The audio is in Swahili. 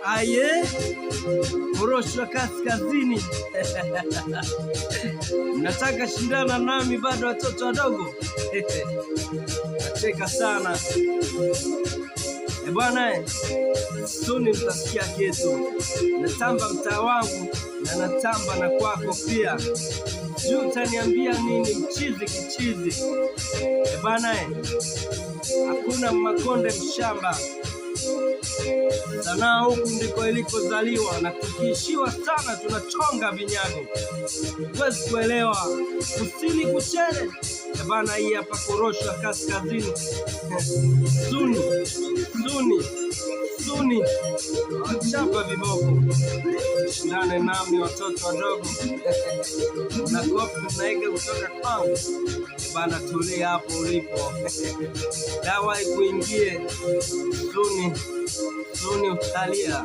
Aye, Korosho Kaskazini. Nataka shindana nami bado watoto wadogo? Nacheka sana. Bwana, suni mtasikia kitu. Natamba mtaa wangu na natamba na kwako pia. Juu utaniambia nini mchizi kichizi? Bwana, hakuna Makonde mshamba. Sanaa huku ndiko ilikozaliwa, na tukiishiwa sana tunachonga vinyago. Huwezi kuelewa kusini kuchere. Bana, hii hapa Korosho Kaskazini. Suni wachapa viboko. Shindane nami watoto wadogo. Na kopi naiga kutoka kwangu. Bana, tulia hapo ulipo. Dawa ikuingie. Suni utalia.